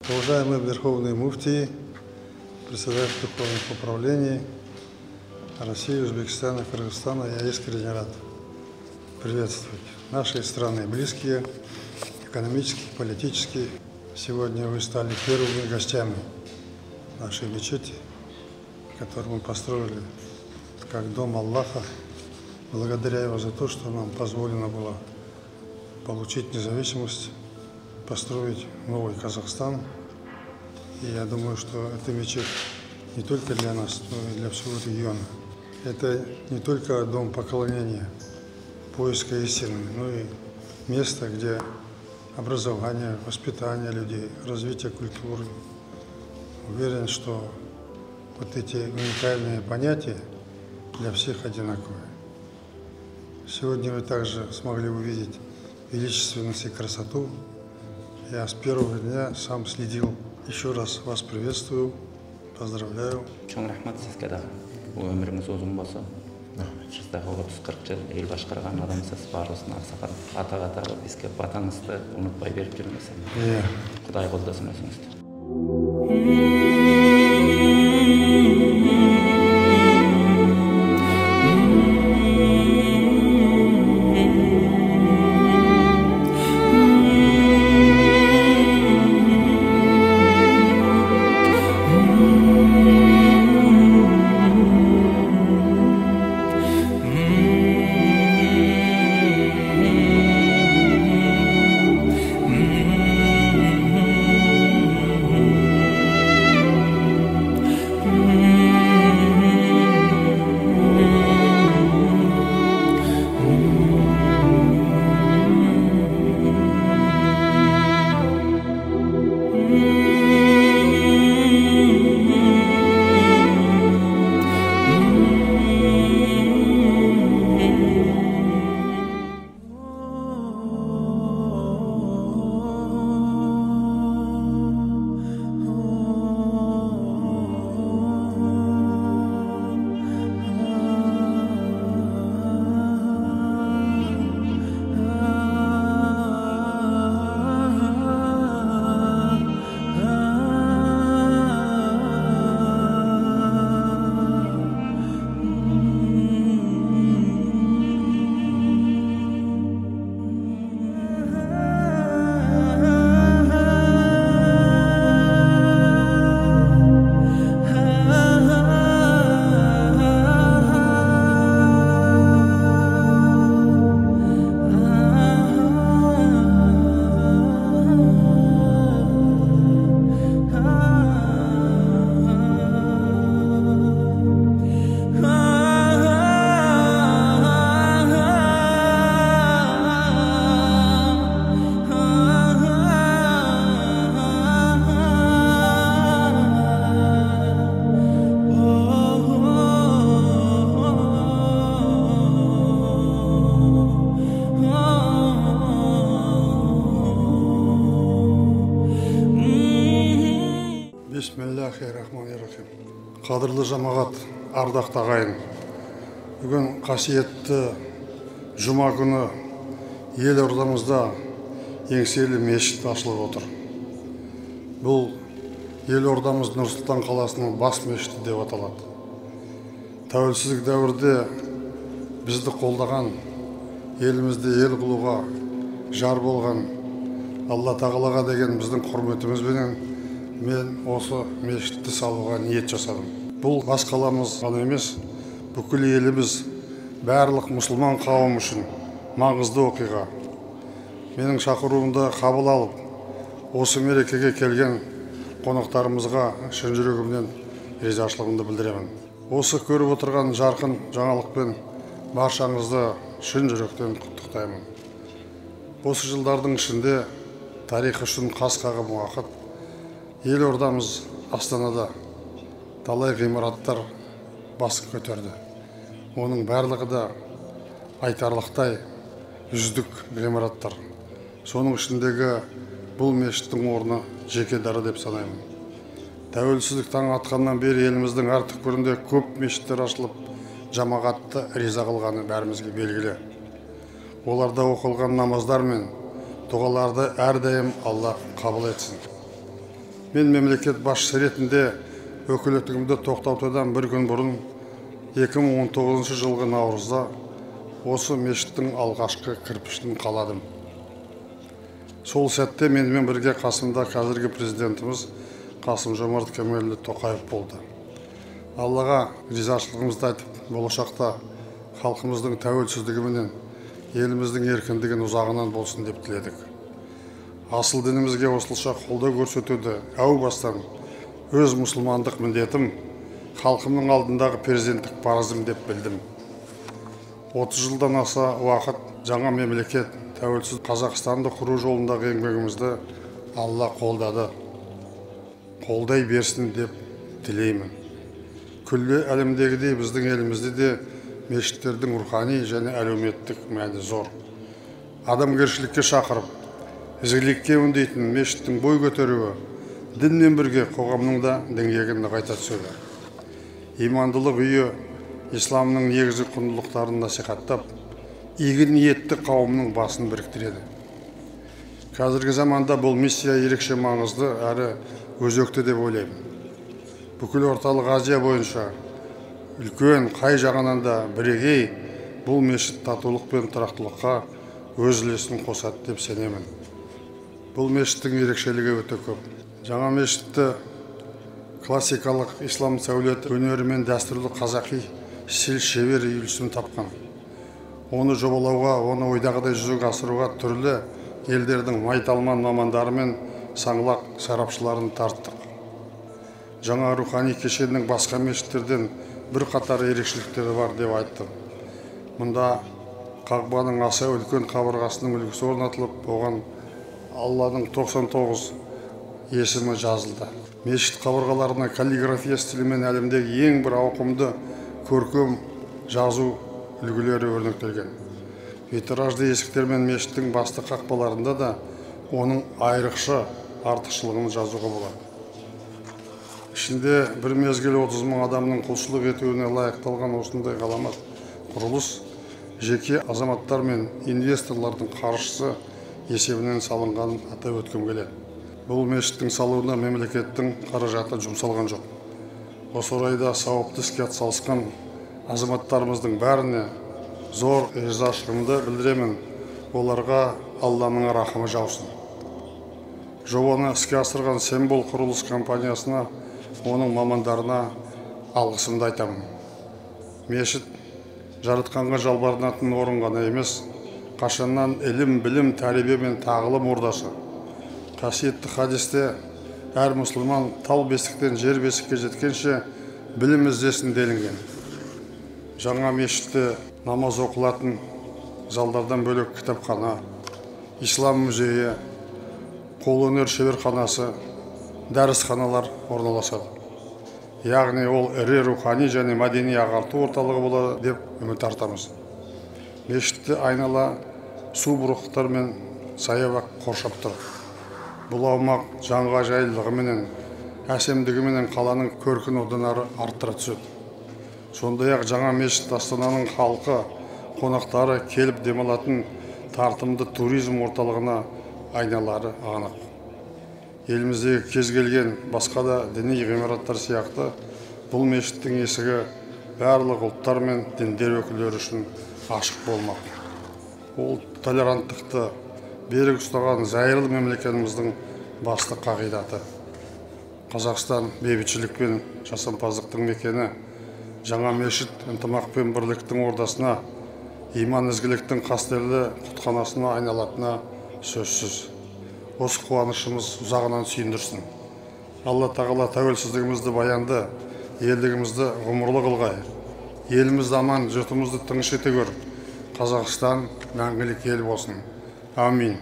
Уважаемый Верховный Муфтий, председатель духовных управлений России, Узбекистана, Кыргызстана, я искренне рад приветствовать наши страны близкие, экономически, политически. Сегодня вы стали первыми гостями нашей мечети, которую мы построили как дом Аллаха. Благодаря его за то, что нам позволено было получить независимость, построить новый Казахстан. И я думаю, что эта мечеть не только для нас, но и для всего региона. Это не только дом поклонения, поиска истины, но и место, где образование, воспитание людей, развитие культуры. Уверен, что вот эти уникальные понятия для всех одинаковые. Сегодня вы также смогли увидеть величественность и красоту. Я с первого дня сам следил. Еще раз вас приветствую, поздравляю. Чоң рахмат сізге да. Өміріңіз ұзын болса. Сіздағы 30-40 жыл ел башқарған адамсыз, барлығын ақсақалып, ата-ата бізге батаңызды ұмытпай беріп жүрмесін. Құдай қолдасын өзіңізді. Бисмиллахиррахманиррахим. Қадірлі жамағат, ардақты ағайын. Бүгін қасиетті жұма күні елордамызда еңселі мешіт ашылып отыр. Бұл елордамыз Нұр-Сұлтан қаласының бас мешіті деп аталады. Тәуелсіздік дәуірде бізді қолдаған, елімізде ел қылуға жар болған Алла тағалаға деген біздің құрметімізбенен мен осы мешітті салуға ниет жасадым. Бұл бас қаламыз ғана емес, бүкіл еліміз, барлық мұсылман қауым үшін маңызды оқиға. Менің шақыруымды қабыл алып, осы мерекеге келген қонақтарымызға шын жүрегімнен ризашылығымды білдіремін. Осы көріп отырған жарқын жаңалықпен баршаңызды шын жүректен құттықтаймын. Осы жылдардың ішінде тарих үшін қас қағым уақыт елордамыз Астанада талай ғимараттар басын көтерді. Оның барлығы да айтарлықтай үздік ғимараттар. Соның ішіндегі бұл мешіттің орны жеке дара деп санаймын. Тәуелсіздік таң атқаннан бері еліміздің әр түкпірінде көп мешіттер ашылып, жамағатты риза қылғаны бәрімізге белгілі. Оларда оқылған намаздар мен дұғаларды әрдайым Алла қабыл етсін. Мен мемлекет басшысы ретінде өкілеттігімді тоқтатудан бір күн бұрын 2019 жылғы наурызда осы мешіттің алғашқы кірпішін қаладым. Сол сәтте менімен бірге қасымда қазіргі президентіміз Қасым-Жомарт Кемелұлы Тоқаев болды. Аллаға ризашылығымызды айтып, болашақта халқымыздың тәуелсіздігіменен еліміздің еркіндігін ұзағынан болсын деп тіледік. Асыл дінімізге осылша қолдау көрсетуді әу бастан өз мұсылмандық міндетім, халқымның алдындағы перзенттік парызым деп білдім. 30 жылдан аса уақыт жаңа мемлекет, тәуелсіз Қазақстанды құру жолындағы еңбегімізді Алла қолдады. Қолдай берсін деп тілеймін. Күллі әлемдегідей біздің елімізде де мешіттердің рухани және әлеуметтік мәні зор. Адамгершілікке шақырып, ізгілікке үндейтін мешіттің бой көтеруі дінмен бірге қоғамның да діңгегін нығайта түседі. Имандылық үйі исламның негізгі құндылықтарын насихаттап, игі ниетті қауымның басын біріктіреді. Қазіргі заманда бұл миссия ерекше маңызды әрі өзекті деп ойлаймын. Бүкіл орталық Азия бойынша үлкен қай жағынан да бірегей бұл мешіт татулық пен тұрақтылыққа өз үлесін қосады деп сенемін. Бұл мешіттің ерекшелігі өте көп. Жаңа мешітті классикалық ислам сәулет өнері мен дәстүрлі қазақи стиль шебер үйлесім тапқан. Оны жобалауға, оны ойдағыдай жүзеге асыруға түрлі елдердің майталман мамандары мен саңлақ сарапшыларын тарттық. Жаңа рухани кешеннің басқа мешіттерден бір қатар ерекшеліктері бар деп айттым. Мұнда қағбаның аса үлкен қабырғасының үлгісі орнатылып, оған Алланың 99 есімі жазылды. Мешіт қабырғаларына каллиграфия стилімен әлемдегі ең бір ауқымды көркем жазу үлгілері өрнектелген. Витражды есіктер мен мешіттің басты қақпаларында да оның айрықша артықшылығын жазуға болады. Ішінде бір мезгіл 30 мың адамның құлшылық етуіне лайықталған осындай ғаламат құрылыс жеке азаматтар мен инвесторлардың қаржысы есебінен салынғанын атап өткім келеді. Бұл мешіттің салуына мемлекеттің қаражаты жұмсалған жоқ. Осы орайда сауапты іске атсалысқан азаматтарымыздың бәріне зор ризашылығымды білдіремін. Оларға Алланың рахымы жаусын. Жобаны іске асырған Сенбол құрылыс компаниясына, оның мамандарына алғысымды айтамын. Мешіт жаратқанға жалбарынатын орын ғана емес, қашаннан ілім, білім, тәрбие мен тағылым ордасы. Қасиетті хадисте әр мұсылман тал бесіктен жер бесікке жеткенше білім іздесін делінген. Жаңа мешітте намаз оқылатын залдардан бөлек кітапхана, ислам музейі, қолөнер шеберханасы, дәрісханалар орналасады. Яғни ол ірі рухани және мәдени ағарту орталығы болады деп үміт артамыз. Мешітті айнала су бұрықтар мен саябақ қоршап тұр. Бұл аумақ жанға жайлылығыменен, әсемдігіменен қаланың көркін одан ары арттыра түседі. Сондай-ақ жаңа мешіт Астананың халқы, қонақтары келіп демалатын тартымды туризм орталығына айналары анық. Еліміздегі кез келген басқа да діни ғимараттар сияқты бұл мешіттің есігі барлық ұлттар мен діндер өкілдері үшін ашық болмақ. Ол толеранттықты берік ұстаған зайырлы мемлекетіміздің басты қағидаты. Қазақстан бейбітшілік пен жасампаздықтың мекені, жаңа мешіт ынтымақ пен бірліктің ордасына, иман ізгіліктің қастерлі құтханасына айналатына сөзсіз. Осы қуанышымыз ұзағынан сүйіндірсін. Алла тағала тәуелсіздігімізді баянды, елдігімізді ғұмырлы қылғай. Елімізді аман, жұртымызды тыныш ете көр. Қазақстан мәңгілік ел болсын. Амин.